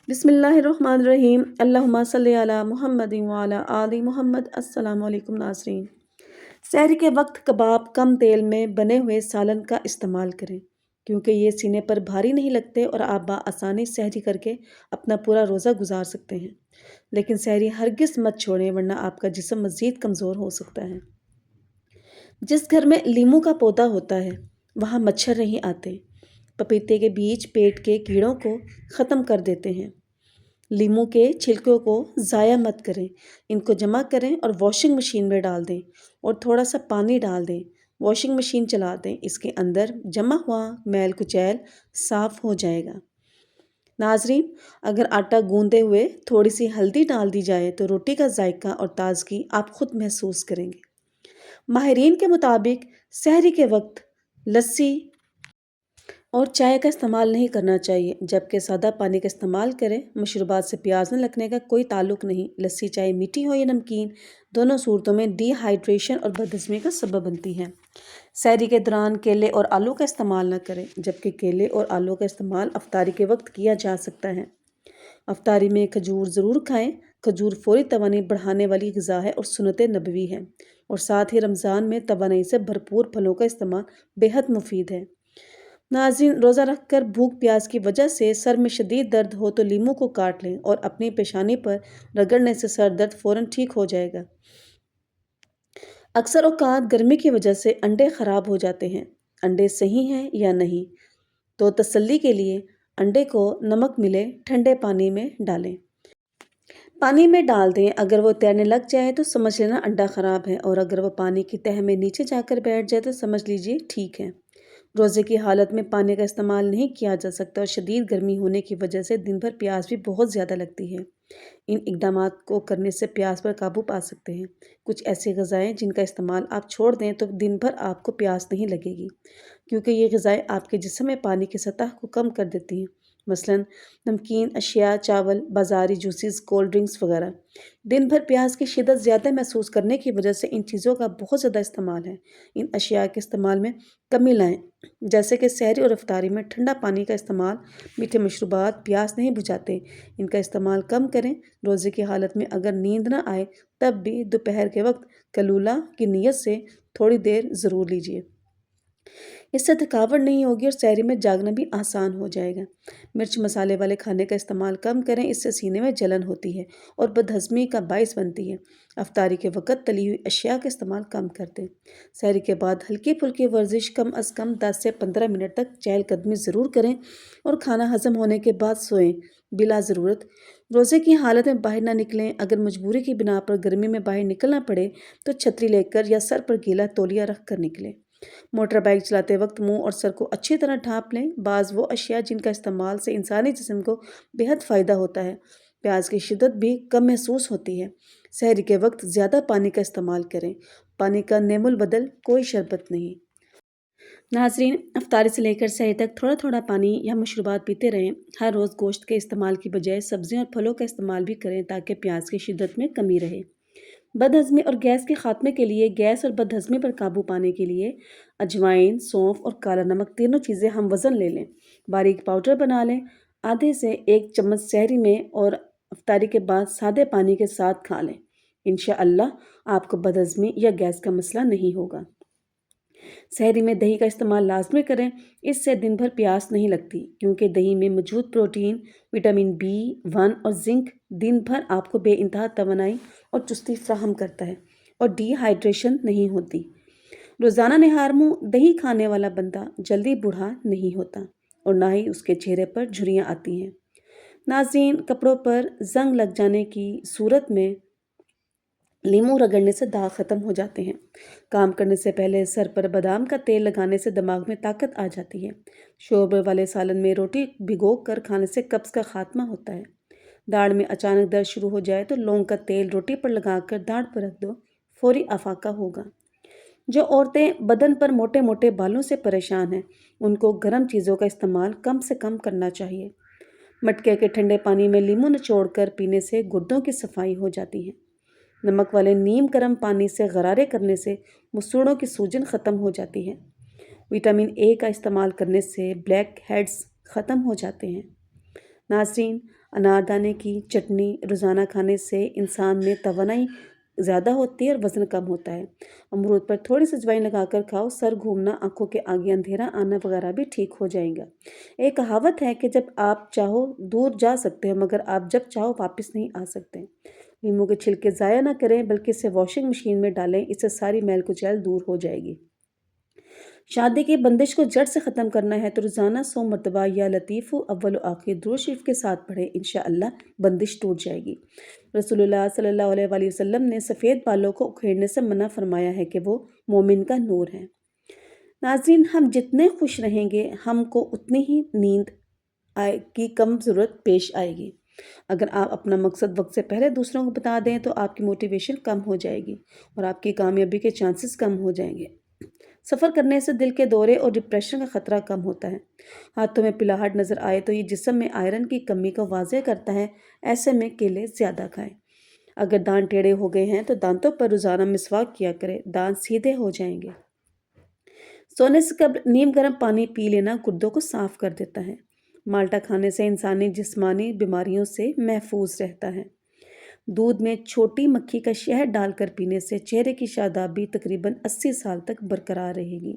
بسم اللہ الرحمن الرحیم، اللہم صلی علی محمد وعلی آل محمد۔ السلام علیکم ناظرین۔ سحری کے وقت کباب کم تیل میں بنے ہوئے سالن کا استعمال کریں کیونکہ یہ سینے پر بھاری نہیں لگتے اور آپ بآسانی سحری کر کے اپنا پورا روزہ گزار سکتے ہیں۔ لیکن سحری ہرگز مت چھوڑیں ورنہ آپ کا جسم مزید کمزور ہو سکتا ہے۔ جس گھر میں لیموں کا پودا ہوتا ہے وہاں مچھر نہیں آتے۔ پپیتے کے بیج پیٹ کے کیڑوں کو ختم کر دیتے ہیں۔ لیموں کے چھلکوں کو ضائع مت کریں، ان کو جمع کریں اور واشنگ مشین میں ڈال دیں اور تھوڑا سا پانی ڈال دیں، واشنگ مشین چلا دیں، اس کے اندر جمع ہوا میل کچیل صاف ہو جائے گا۔ ناظرین، اگر آٹا گوندے ہوئے تھوڑی سی ہلدی ڈال دی جائے تو روٹی کا ذائقہ اور تازگی آپ خود محسوس کریں گے۔ ماہرین کے مطابق سحری کے وقت لسی اور چائے کا استعمال نہیں کرنا چاہیے، جبکہ سادہ پانی کا استعمال کریں۔ مشروبات سے پیاس نہ لگنے کا کوئی تعلق نہیں۔ لسی چائے میٹھی ہو یا نمکین، دونوں صورتوں میں ڈی ہائیڈریشن اور بدہضمی کا سبب بنتی ہے۔ سحری کے دوران کیلے اور آلو کا استعمال نہ کریں، جبکہ کیلے اور آلو کا استعمال افطاری کے وقت کیا جا سکتا ہے۔ افطاری میں کھجور ضرور کھائیں۔ کھجور فوری توانائی بڑھانے والی غذا ہے اور سنت نبوی ہے، اور ساتھ ہی رمضان میں توانائی سے بھرپور پھلوں کا استعمال بے حد مفید ہے۔ ناظرین، روزہ رکھ کر بھوک پیاس کی وجہ سے سر میں شدید درد ہو تو لیموں کو کاٹ لیں اور اپنی پیشانی پر رگڑنے سے سر درد فوراً ٹھیک ہو جائے گا۔ اکثر اوقات گرمی کی وجہ سے انڈے خراب ہو جاتے ہیں۔ انڈے صحیح ہیں یا نہیں، تو تسلی کے لیے انڈے کو نمک ملے ٹھنڈے پانی میں ڈالیں۔ پانی میں ڈال دیں، اگر وہ تیرنے لگ جائے تو سمجھ لینا انڈا خراب ہے، اور اگر وہ پانی کی تہہ میں نیچے جا کر بیٹھ جائے تو سمجھ لیجیے ٹھیک ہے۔ روزے کی حالت میں پانی کا استعمال نہیں کیا جا سکتا اور شدید گرمی ہونے کی وجہ سے دن بھر پیاس بھی بہت زیادہ لگتی ہے۔ ان اقدامات کو کرنے سے پیاس پر قابو پا سکتے ہیں۔ کچھ ایسی غذائیں جن کا استعمال آپ چھوڑ دیں تو دن بھر آپ کو پیاس نہیں لگے گی، کیونکہ یہ غذائیں آپ کے جسم میں پانی کی سطح کو کم کر دیتی ہیں، مثلاً نمکین اشیاء، چاول، بازاری جوسز، کولڈ ڈرنکس وغیرہ۔ دن بھر پیاس کی شدت زیادہ محسوس کرنے کی وجہ سے ان چیزوں کا بہت زیادہ استعمال ہے۔ ان اشیاء کے استعمال میں کمی لائیں، جیسے کہ سحری اور افطاری میں ٹھنڈا پانی کا استعمال۔ میٹھے مشروبات پیاس نہیں بجھاتے، ان کا استعمال کم کریں۔ روزے کی حالت میں اگر نیند نہ آئے تب بھی دوپہر کے وقت قیلولہ کی نیت سے تھوڑی دیر ضرور لیجیے۔ اس سے تھکاوٹ نہیں ہوگی اور سحری میں جاگنا بھی آسان ہو جائے گا۔ مرچ مسالے والے کھانے کا استعمال کم کریں، اس سے سینے میں جلن ہوتی ہے اور بدہضمی کا باعث بنتی ہے۔ افطاری کے وقت تلی ہوئی اشیاء کا استعمال کم کر دیں۔ سحری کے بعد ہلکی پھلکی ورزش کم از کم 10 سے 15 منٹ تک چہل قدمی ضرور کریں، اور کھانا ہضم ہونے کے بعد سوئیں۔ بلا ضرورت روزے کی حالت میں باہر نہ نکلیں۔ اگر مجبوری کی بنا پر گرمی میں باہر نکلنا پڑے تو چھتری لے کر یا سر پر گیلا تولیہ رکھ کر نکلیں۔ موٹر بائیک چلاتے وقت منہ اور سر کو اچھی طرح ڈھانپ لیں۔ بعض وہ اشیاء جن کا استعمال سے انسانی جسم کو بے حد فائدہ ہوتا ہے۔ پیاس کی شدت بھی کم محسوس ہوتی ہے۔ سحری کے وقت زیادہ پانی کا استعمال کریں۔ پانی کا نعم البدل کوئی شربت نہیں۔ ناظرین، افطاری سے لے کر سحری تک تھوڑا تھوڑا پانی یا مشروبات پیتے رہیں۔ ہر روز گوشت کے استعمال کی بجائے سبزیاں اور پھلوں کا استعمال بھی کریں تاکہ پیاس کی شدت میں کمی رہے۔ بدہضمی اور گیس کے خاتمے کے لیے گیس اور بدہضمی پر قابو پانے کے لیے اجوائن، سونف اور کالا نمک تینوں چیزیں ہم وزن لے لیں، باریک پاؤڈر بنا لیں۔ آدھے سے 1 چمچ سحری میں اور افطاری کے بعد سادے پانی کے ساتھ کھا لیں۔ انشاءاللہ آپ کو بدہضمی یا گیس کا مسئلہ نہیں ہوگا۔ سحری میں دہی کا استعمال لازمی کریں، اس سے دن بھر پیاس نہیں لگتی، کیونکہ دہی میں موجود پروٹین، وٹامن B1 اور زنک دن بھر آپ کو بے انتہا توانائی اور چستی فراہم کرتا ہے اور ڈی ہائیڈریشن نہیں ہوتی۔ روزانہ نہار منہ دہی کھانے والا بندہ جلدی بوڑھا نہیں ہوتا اور نہ ہی اس کے چہرے پر جھریاں آتی ہیں۔ ناظرین، کپڑوں پر زنگ لگ جانے کی صورت میں لیموں رگڑنے سے داغ ختم ہو جاتے ہیں۔ کام کرنے سے پہلے سر پر بادام کا تیل لگانے سے دماغ میں طاقت آ جاتی ہے۔ شوربے والے سالن میں روٹی بھگو کر کھانے سے قبض کا خاتمہ ہوتا ہے۔ داڑھ میں اچانک درد شروع ہو جائے تو لونگ کا تیل روٹی پر لگا کر داڑھ پر رکھ دو، فوری افاقہ ہوگا۔ جو عورتیں بدن پر موٹے موٹے بالوں سے پریشان ہیں ان کو گرم چیزوں کا استعمال کم سے کم کرنا چاہیے۔ مٹکے کے ٹھنڈے پانی میں لیموں نچوڑ کر پینے سے گردوں کی صفائی ہو جاتی ہے۔ نمک والے نیم گرم پانی سے غرارے کرنے سے مسوڑوں کی سوجن ختم ہو جاتی ہے۔ وٹامن A کا استعمال کرنے سے بلیک ہیڈز ختم ہو جاتے ہیں۔ ناظرین، اناردانے کی چٹنی روزانہ کھانے سے انسان میں توانائی زیادہ ہوتی ہے اور وزن کم ہوتا ہے۔ امرود پر تھوڑی سی اجوائن لگا کر کھاؤ، سر گھومنا، آنکھوں کے آگے اندھیرا آنا وغیرہ بھی ٹھیک ہو جائے گا۔ ایک کہاوت ہے کہ جب آپ چاہو دور جا سکتے ہو مگر آپ جب چاہو واپس نہیں آ سکتے۔ لیموں کے چھلکے ضائع نہ کریں بلکہ اسے واشنگ مشین میں ڈالیں، اس سے ساری میل کچیل دور ہو جائے گی۔ شادی کی بندش کو جڑ سے ختم کرنا ہے تو روزانہ 100 مرتبہ یا لطیف اول و آخر درود شریف کے ساتھ پڑھیں، انشاءاللہ بندش ٹوٹ جائے گی۔ رسول اللہ صلی اللہ علیہ وآلہ وسلم نے سفید بالوں کو اکھیڑنے سے منع فرمایا ہے کہ وہ مومن کا نور ہے۔ ناظرین، ہم جتنے خوش رہیں گے ہم کو اتنی ہی نیند کی کم ضرورت پیش آئے گی۔ اگر آپ اپنا مقصد وقت سے پہلے دوسروں کو بتا دیں تو آپ کی موٹیویشن کم ہو جائے گی اور آپ کی کامیابی کے چانسز کم ہو جائیں گے۔ سفر کرنے سے دل کے دورے اور ڈپریشن کا خطرہ کم ہوتا ہے۔ ہاتھوں میں پلاہٹ نظر آئے تو یہ جسم میں آئرن کی کمی کو واضح کرتا ہے، ایسے میں کیلے زیادہ کھائیں۔ اگر دانت ٹیڑھے ہو گئے ہیں تو دانتوں پر روزانہ مسواک کیا کریں، دانت سیدھے ہو جائیں گے۔ سونے سے قبل نیم گرم پانی پی لینا گردوں کو صاف کر دیتا ہے۔ مالٹا کھانے سے انسانی جسمانی بیماریوں سے محفوظ رہتا ہے۔ دودھ میں چھوٹی مکھی کا شہد ڈال کر پینے سے چہرے کی شادابی تقریباً 80 سال تک برقرار رہے گی۔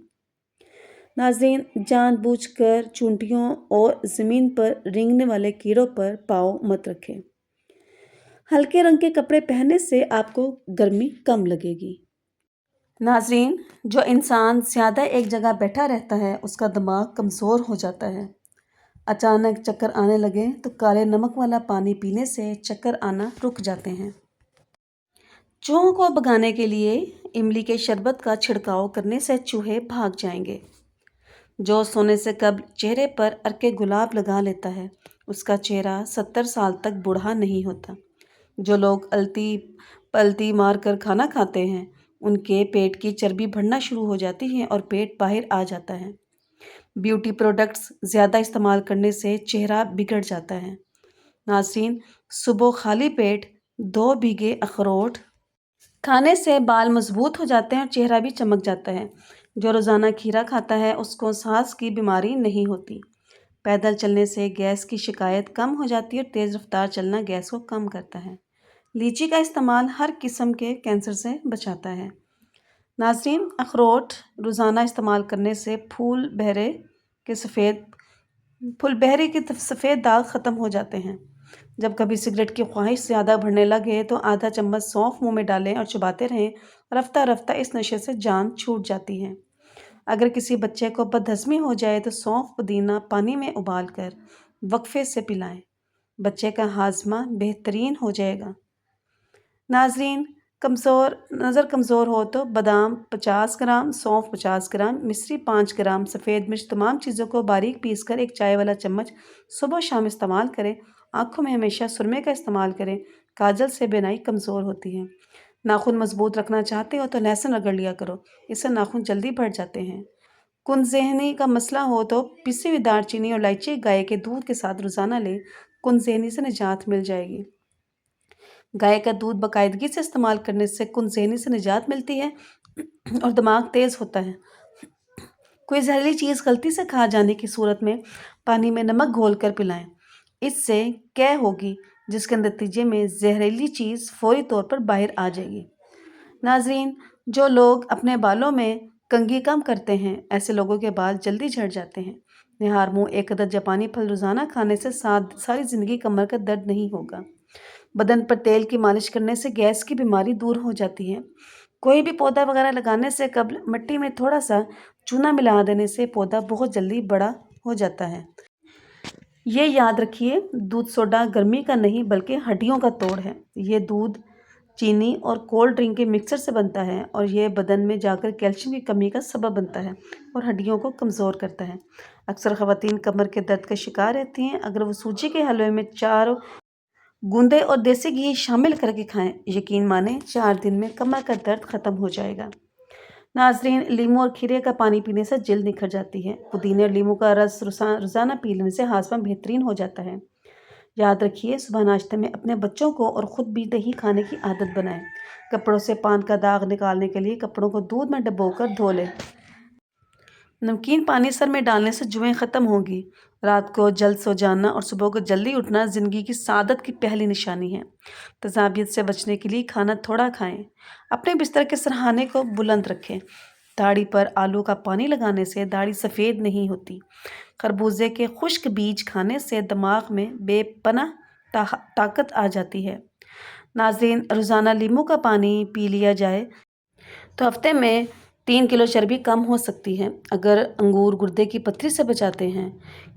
ناظرین، جان بوجھ کر چونٹیوں اور زمین پر رینگنے والے کیڑوں پر پاؤں مت رکھیں۔ ہلکے رنگ کے کپڑے پہننے سے آپ کو گرمی کم لگے گی۔ ناظرین، جو انسان زیادہ ایک جگہ بیٹھا رہتا ہے اس کا دماغ کمزور ہو جاتا ہے۔ اچانک چکر آنے لگے تو کالے نمک والا پانی پینے سے چکر آنا رک جاتے ہیں۔ چوہوں کو بھگانے کے لیے املی کے شربت کا چھڑکاؤ کرنے سے چوہے بھاگ جائیں گے۔ جو سونے سے قبل چہرے پر عرق گلاب لگا لیتا ہے اس کا چہرہ 70 سال تک بوڑھا نہیں ہوتا۔ جو لوگ الٹی پلٹی مار کر کھانا کھاتے ہیں ان کے پیٹ کی چربی بڑھنا شروع ہو جاتی ہے اور پیٹ باہر آ جاتا ہے۔ بیوٹی پروڈکٹس زیادہ استعمال کرنے سے چہرہ بگڑ جاتا ہے۔ ناظرین، صبح خالی پیٹ 2 بھیگے اخروٹ کھانے سے بال مضبوط ہو جاتے ہیں اور چہرہ بھی چمک جاتا ہے۔ جو روزانہ کھیرا کھاتا ہے اس کو سانس کی بیماری نہیں ہوتی۔ پیدل چلنے سے گیس کی شکایت کم ہو جاتی ہے اور تیز رفتار چلنا گیس کو کم کرتا ہے۔ لیچی کا استعمال ہر قسم کے کینسر سے بچاتا ہے۔ ناظرین، اخروٹ روزانہ استعمال کرنے سے پھول بہرے کے سفید داغ ختم ہو جاتے ہیں۔ جب کبھی سگریٹ کی خواہش زیادہ بڑھنے لگے تو آدھا چمچ سونف منہ میں ڈالیں اور چباتے رہیں، رفتہ رفتہ اس نشے سے جان چھوٹ جاتی ہے۔ اگر کسی بچے کو بدہضمی ہو جائے تو سونف پودینہ پانی میں ابال کر وقفے سے پلائیں، بچے کا ہاضمہ بہترین ہو جائے گا۔ ناظرین، نظر کمزور ہو تو بادام 50 گرام، سونف 50 گرام، مصری 5 گرام، سفید مرچ تمام چیزوں کو باریک پیس کر ایک چائے والا چمچ صبح و شام استعمال کریں۔ آنکھوں میں ہمیشہ سرمے کا استعمال کریں، کاجل سے بینائی کمزور ہوتی ہے۔ ناخن مضبوط رکھنا چاہتے ہو تو لہسن رگڑ لیا کرو، اس سے ناخن جلدی بڑھ جاتے ہیں۔ کن ذہنی کا مسئلہ ہو تو پسی ہوئی دار چینی اور الائچی گائے کے دودھ کے ساتھ روزانہ لیں، کن ذہنی سے نجات مل جائے گی۔ گائے کا دودھ باقاعدگی سے استعمال کرنے سے کن ذہنی سے نجات ملتی ہے اور دماغ تیز ہوتا ہے۔ کوئی زہریلی چیز غلطی سے کھا جانے کی صورت میں پانی میں نمک گھول کر پلائیں، اس سے قے ہوگی جس کے نتیجے میں زہریلی چیز فوری طور پر باہر آ جائے گی۔ ناظرین، جو لوگ اپنے بالوں میں کنگھی کم کرتے ہیں ایسے لوگوں کے بال جلدی جھڑ جاتے ہیں۔ نہار منہ 1 عدد جاپانی پھل روزانہ کھانے سے ساری زندگی کمر کا درد نہیں ہوگا۔ بدن پر تیل کی مالش کرنے سے گیس کی بیماری دور ہو جاتی ہے۔ کوئی بھی پودا وغیرہ لگانے سے قبل مٹی میں تھوڑا سا چونا ملا دینے سے پودا بہت جلدی بڑا ہو جاتا ہے۔ یہ یاد رکھیے، دودھ سوڈا گرمی کا نہیں بلکہ ہڈیوں کا توڑ ہے۔ یہ دودھ چینی اور کولڈ ڈرنک کے مکسچر سے بنتا ہے اور یہ بدن میں جا کر کیلشیم کی کمی کا سبب بنتا ہے اور ہڈیوں کو کمزور کرتا ہے۔ اکثر خواتین کمر کے درد کا شکار رہتی ہیں۔ اگر وہ سوجی کے حلوے میں 4 گوندے اور دیسی گھی شامل کر کے کھائیں، یقین مانیں 4 دن میں کمر کا درد ختم ہو جائے گا۔ ناظرین، لیموں اور کھیرے کا پانی پینے سے جلد نکھر جاتی ہے۔ پودینے اور لیموں کا رس روزانہ پی لینے سے ہاضمہ بہترین ہو جاتا ہے۔ یاد رکھیے، صبح ناشتے میں اپنے بچوں کو اور خود بھی دہی کھانے کی عادت بنائیں۔ کپڑوں سے پان کا داغ نکالنے کے لیے کپڑوں کو دودھ میں ڈبو کر دھو لیں۔ نمکین پانی سر میں ڈالنے سے جوئیں ختم ہوں گی۔ رات کو جلد سو جانا اور صبح کو جلدی اٹھنا زندگی کی سعادت کی پہلی نشانی ہے۔ تذابیت سے بچنے کے لیے کھانا تھوڑا کھائیں، اپنے بستر کے سرہانے کو بلند رکھیں۔ داڑھی پر آلو کا پانی لگانے سے داڑھی سفید نہیں ہوتی۔ خربوزے کے خشک بیج کھانے سے دماغ میں بے پناہ طاقت آ جاتی ہے۔ ناظرین، روزانہ لیموں کا پانی پی لیا جائے تو ہفتے میں 3 کلو چربی کم ہو سکتی ہے۔ اگر انگور گردے کی پتھری سے بچاتے ہیں۔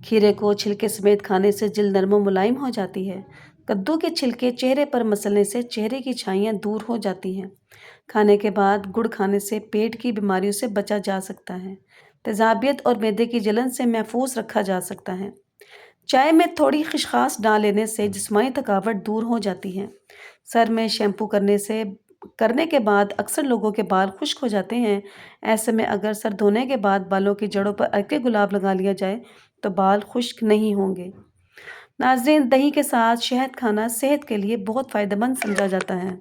کھیرے کو چھلکے سمیت کھانے سے جلد نرم و ملائم ہو جاتی ہے۔ کدو کے چھلکے چہرے پر مسلنے سے چہرے کی چھائیاں دور ہو جاتی ہیں۔ کھانے کے بعد گڑ کھانے سے پیٹ کی بیماریوں سے بچا جا سکتا ہے۔ تیزابیت اور معدے کی جلن سے محفوظ رکھا جا سکتا ہے۔ چائے میں تھوڑی خشخاش ڈال لینے سے جسمانی تھکاوٹ دور ہو جاتی ہے۔ سر میں شیمپو کرنے کے بعد اکثر لوگوں کے بال خشک ہو جاتے ہیں۔ ایسے میں اگر سر دھونے کے بعد بالوں کی جڑوں پر عرق گلاب لگا لیا جائے تو بال خشک نہیں ہوں گے۔ ناظرین، دہی کے ساتھ شہد کھانا صحت کے لیے بہت فائدہ مند سمجھا جاتا ہے۔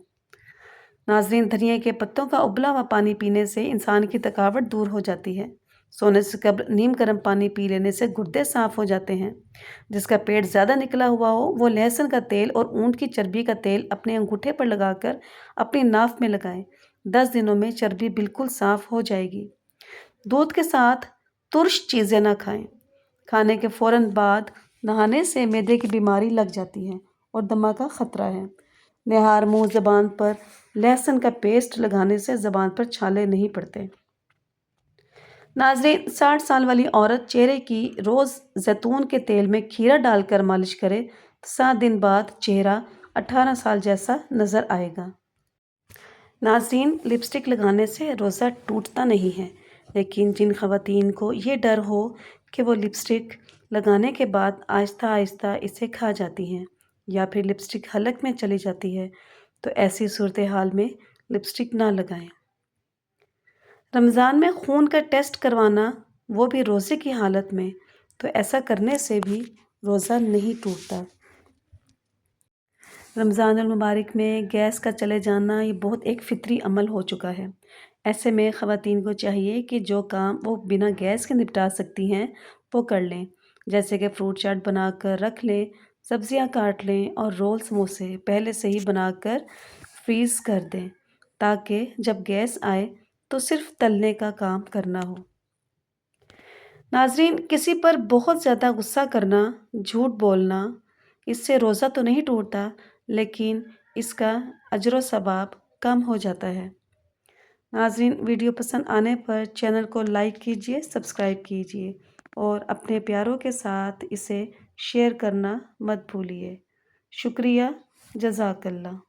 ناظرین، دھنیا کے پتوں کا ابلا ہوا پانی پینے سے انسان کی تھکاوٹ دور ہو جاتی ہے۔ سونے سے قبل نیم گرم پانی پی لینے سے گردے صاف ہو جاتے ہیں۔ جس کا پیٹ زیادہ نکلا ہوا ہو وہ لہسن کا تیل اور اونٹ کی چربی کا تیل اپنے انگوٹھے پر لگا کر اپنی ناف میں لگائیں۔ 10 دنوں میں چربی بالکل صاف ہو جائے گی۔ دودھ کے ساتھ ترش چیزیں نہ کھائیں۔ کھانے کے فوراً بعد نہانے سے معدے کی بیماری لگ جاتی ہے اور دمہ کا خطرہ ہے۔ نہار منہ زبان پر لہسن کا پیسٹ لگانے سے زبان پر چھالے نہیں پڑتے۔ ناظرین، 60 سال والی عورت چہرے کی روز زیتون کے تیل میں کھیرا ڈال کر مالش کرے تو 7 دن بعد چہرہ 18 سال جیسا نظر آئے گا۔ ناظرین، لپسٹک لگانے سے روزہ ٹوٹتا نہیں ہے، لیکن جن خواتین کو یہ ڈر ہو کہ وہ لپسٹک لگانے کے بعد آہستہ آہستہ اسے کھا جاتی ہیں یا پھر لپسٹک حلق میں چلی جاتی ہے تو ایسی صورتحال میں لپسٹک نہ لگائیں۔ رمضان میں خون کا ٹیسٹ کروانا، وہ بھی روزے کی حالت میں، تو ایسا کرنے سے بھی روزہ نہیں ٹوٹتا۔ رمضان المبارک میں گیس کا چلے جانا یہ بہت ایک فطری عمل ہو چکا ہے۔ ایسے میں خواتین کو چاہیے کہ جو کام وہ بنا گیس کے نپٹا سکتی ہیں وہ کر لیں، جیسے کہ فروٹ چاٹ بنا کر رکھ لیں، سبزیاں کاٹ لیں اور رول سموسے پہلے سے ہی بنا کر فریز کر دیں تاکہ جب گیس آئے تو صرف تلنے کا کام کرنا ہو۔ ناظرین، کسی پر بہت زیادہ غصہ کرنا، جھوٹ بولنا، اس سے روزہ تو نہیں ٹوٹتا لیکن اس کا اجر و ثواب کم ہو جاتا ہے۔ ناظرین، ویڈیو پسند آنے پر چینل کو لائک کیجیے، سبسکرائب کیجیے اور اپنے پیاروں کے ساتھ اسے شیئر کرنا مت بھولیے۔ شکریہ، جزاک اللہ۔